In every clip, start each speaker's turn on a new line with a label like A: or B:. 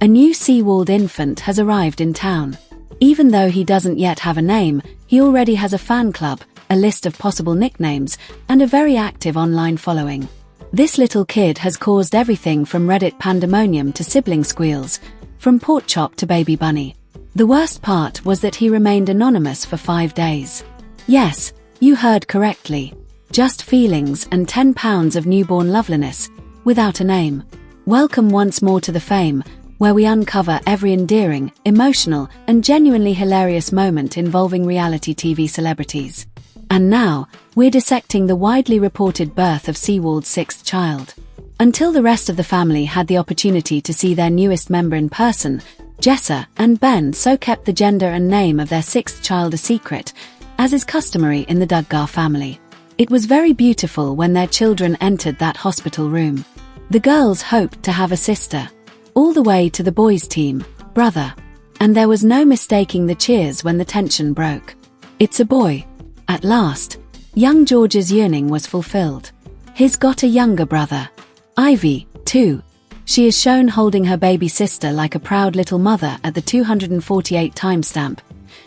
A: A new Seewald infant has arrived in town. Even though he doesn't yet have a name, he already has a fan club, a list of possible nicknames, and a very active online following. This little kid has caused everything from Reddit pandemonium to sibling squeals, from pork chop to baby bunny. The worst part was that he remained anonymous for 5 days. Yes, you heard correctly. Just feelings and 10 pounds of newborn loveliness, without a name. Welcome once more to the Fame, where we uncover every endearing, emotional, and genuinely hilarious moment involving reality TV celebrities. And now, we're dissecting the widely reported birth of Seewald's 6th child. Until the rest of the family had the opportunity to see their newest member in person, Jessa and Ben so kept the gender and name of their 6th child a secret, as is customary in the Duggar family. It was very beautiful when their children entered that hospital room. The girls hoped to have a sister. All the way to the boys' team, brother. And there was no mistaking the cheers when the tension broke. It's a boy. At last, young George's yearning was fulfilled. He's got a younger brother. Ivy, too. She is shown holding her baby sister like a proud little mother at the 248 timestamp,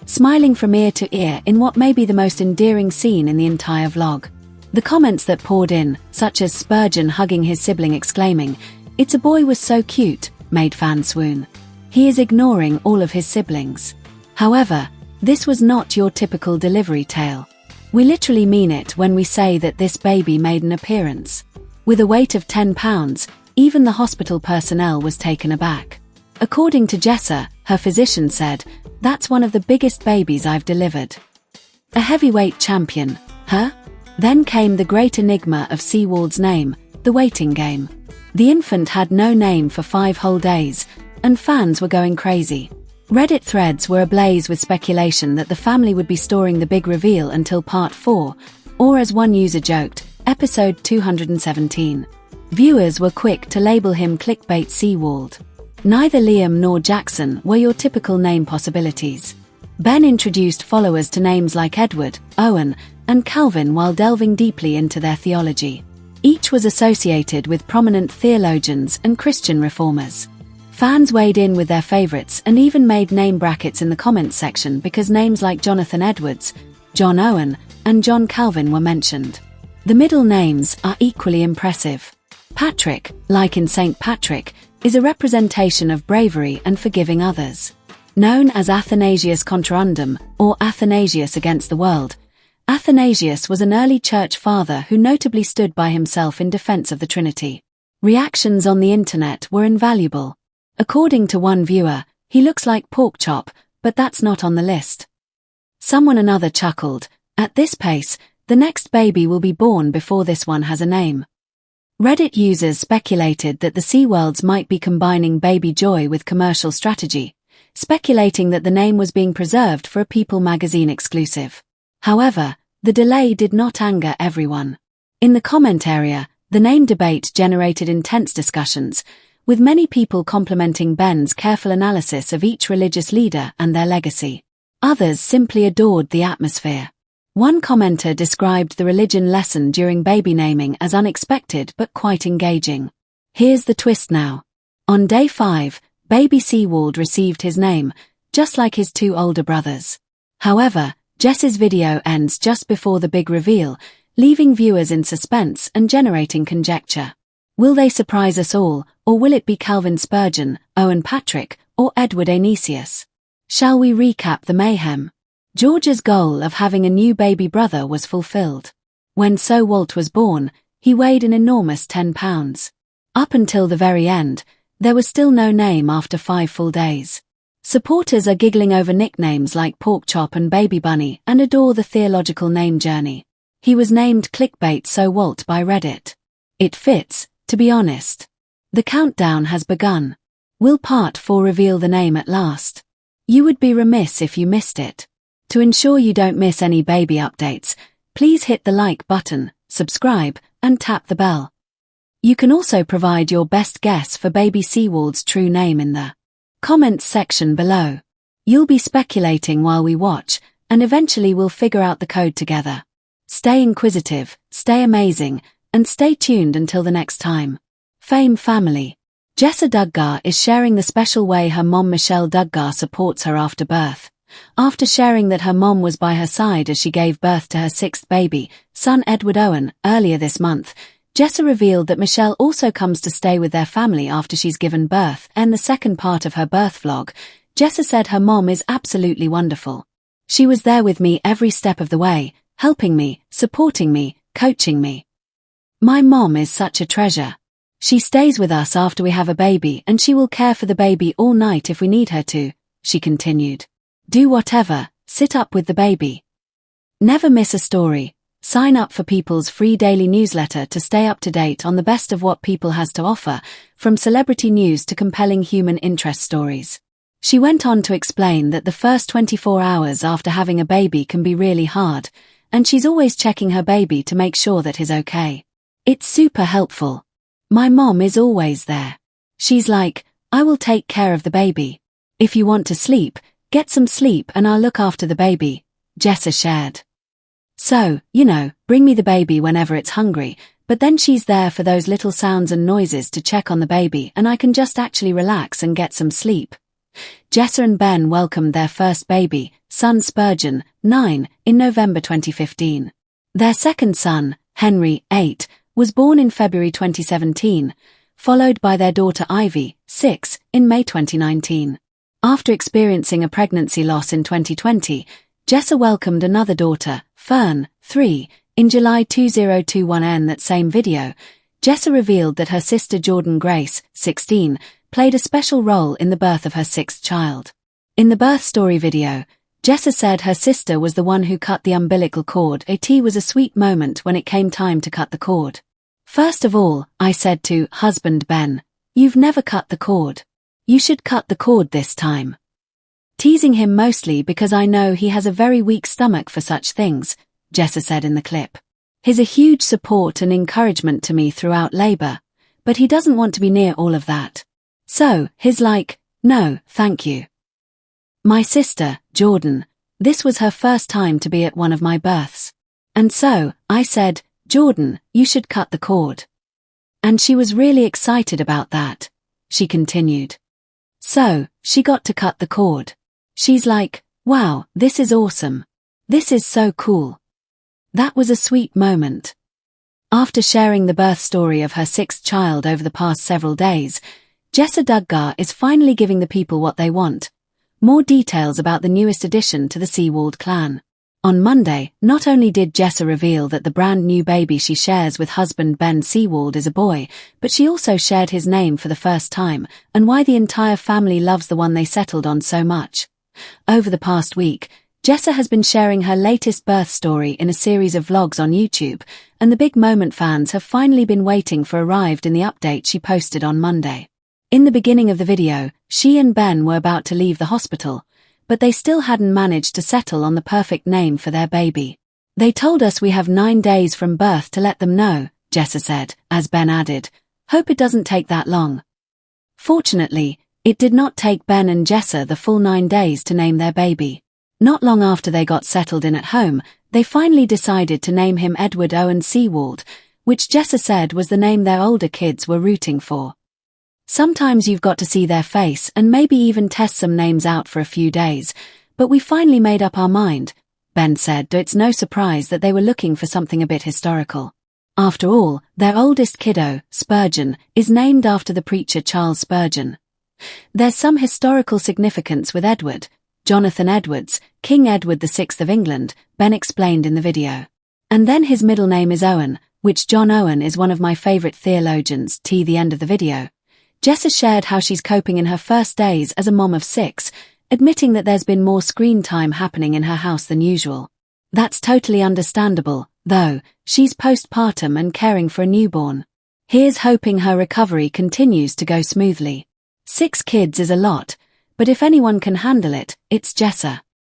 A: smiling from ear to ear in what may be the most endearing scene in the entire vlog. The comments that poured in, such as Spurgeon hugging his sibling exclaiming, "It's a boy was so cute," made fans swoon. He is ignoring all of his siblings. However, this was not your typical delivery tale. We literally mean it when we say that this baby made an appearance. With a weight of 10 pounds, even the hospital personnel was taken aback. According to Jessa, her physician said, "That's one of the biggest babies I've delivered." A heavyweight champion, huh? Then came the great enigma of Seewald's name, the waiting game. The infant had no name for 5 whole days, and fans were going crazy. Reddit threads were ablaze with speculation that the family would be storing the big reveal until part 4, or as one user joked, episode 217. Viewers were quick to label him clickbait Seewald. Neither Liam nor Jackson were your typical name possibilities. Ben introduced followers to names like Edward, Owen, and Calvin while delving deeply into their theology. Each was associated with prominent theologians and Christian reformers. Fans weighed in with their favorites and even made name brackets in the comments section because names like Jonathan Edwards, John Owen, and John Calvin were mentioned. The middle names are equally impressive. Patrick, like in St. Patrick, is a representation of bravery and forgiving others. Known as Athanasius Contraundum, or Athanasius against the world, Athanasius was an early church father who notably stood by himself in defense of the Trinity. Reactions on the internet were invaluable. According to one viewer, he looks like pork chop, but that's not on the list. Another chuckled, "At this pace, the next baby will be born before this one has a name." Reddit users speculated that the Seewalds might be combining baby joy with commercial strategy, speculating that the name was being preserved for a People magazine exclusive. However, the delay did not anger everyone. In the comment area, the name debate generated intense discussions, with many people complimenting Ben's careful analysis of each religious leader and their legacy. Others simply adored the atmosphere. One commenter described the religion lesson during baby naming as unexpected but quite engaging. Here's the twist now. On day 5, baby Seewald received his name, just like his 2 older brothers. However, Jess's video ends just before the big reveal, leaving viewers in suspense and generating conjecture. Will they surprise us all, or will it be Calvin Spurgeon, Owen Patrick, or Edward Anesius? Shall we recap the mayhem? George's goal of having a new baby brother was fulfilled. When Seewald was born, he weighed an enormous 10 pounds. Up until the very end, there was still no name after 5 full days. Supporters are giggling over nicknames like Pork Chop and Baby Bunny and adore the theological name journey. He was named Clickbait Seewald by Reddit. It fits, to be honest. The countdown has begun. Will part 4 reveal the name at last? You would be remiss if you missed it. To ensure you don't miss any baby updates, please hit the like button, subscribe, and tap the bell. You can also provide your best guess for baby Seewald's true name in the comments section below. You'll be speculating while we watch, and eventually we'll figure out the code together. Stay inquisitive, stay amazing, and stay tuned until the next time. Fame family. Jessa Duggar is sharing the special way her mom Michelle Duggar supports her after birth. After sharing that her mom was by her side as she gave birth to her sixth baby, son Edward Owen, earlier this month, Jessa revealed that Michelle also comes to stay with their family after she's given birth. In the second part of her birth vlog, Jessa said her mom is absolutely wonderful. She was there with me every step of the way, helping me, supporting me, coaching me. My mom is such a treasure. She stays with us after we have a baby and she will care for the baby all night if we need her to, she continued. Do whatever, sit up with the baby. Never miss a story. Sign up for People's free daily newsletter to stay up to date on the best of what People has to offer, from celebrity news to compelling human interest stories. She went on to explain that the first 24 hours after having a baby can be really hard, and she's always checking her baby to make sure that he's okay. It's super helpful. My mom is always there. She's like, I will take care of the baby. If you want to sleep, get some sleep and I'll look after the baby, Jessa shared. So, bring me the baby whenever it's hungry, but then she's there for those little sounds and noises to check on the baby and I can just actually relax and get some sleep. Jessa and Ben welcomed their first baby, son Spurgeon, 9, in November 2015. Their second son, Henry, 8, was born in February 2017, followed by their daughter Ivy, 6, in May 2019. After experiencing a pregnancy loss in 2020, Jessa welcomed another daughter, Fern, 3, in July 2021. In that same video, Jessa revealed that her sister Jordan Grace, 16, played a special role in the birth of her sixth child. In the birth story video, Jessa said her sister was the one who cut the umbilical cord. It was a sweet moment when it came time to cut the cord. First of all, I said to husband Ben, you've never cut the cord. You should cut the cord this time. Teasing him mostly because I know he has a very weak stomach for such things, Jessa said in the clip. He's a huge support and encouragement to me throughout labor, but he doesn't want to be near all of that. So, he's like, no, thank you. My sister, Jordan, this was her first time to be at one of my births. And so, I said, Jordan, you should cut the cord. And she was really excited about that, she continued. So, she got to cut the cord. She's like, wow, this is awesome. This is so cool. That was a sweet moment. After sharing the birth story of her sixth child over the past several days, Jessa Duggar is finally giving the people what they want. More details about the newest addition to the Seewald clan. On Monday, not only did Jessa reveal that the brand new baby she shares with husband Ben Seewald is a boy, but she also shared his name for the first time, and why the entire family loves the one they settled on so much. Over the past week, Jessa has been sharing her latest birth story in a series of vlogs on YouTube, and the big moment fans have finally been waiting for arrived in the update she posted on Monday. In the beginning of the video, she and Ben were about to leave the hospital, but they still hadn't managed to settle on the perfect name for their baby. They told us we have 9 days from birth to let them know, Jessa said, as Ben added, hope it doesn't take that long. Fortunately, it did not take Ben and Jessa the full 9 days to name their baby. Not long after they got settled in at home, they finally decided to name him Edward Owen Seewald, which Jessa said was the name their older kids were rooting for. Sometimes you've got to see their face and maybe even test some names out for a few days, but we finally made up our mind, Ben said. It's no surprise that they were looking for something a bit historical. After all, their oldest kiddo, Spurgeon, is named after the preacher Charles Spurgeon. There's some historical significance with Edward, Jonathan Edwards, King Edward VI of England, Ben explained in the video. And then his middle name is Owen, which John Owen is one of my favorite theologians. The end of the video. Jessa shared how she's coping in her first days as a mom of 6, admitting that there's been more screen time happening in her house than usual. That's totally understandable, though, she's postpartum and caring for a newborn. Here's hoping her recovery continues to go smoothly. 6 kids is a lot, but if anyone can handle it, it's Jessa.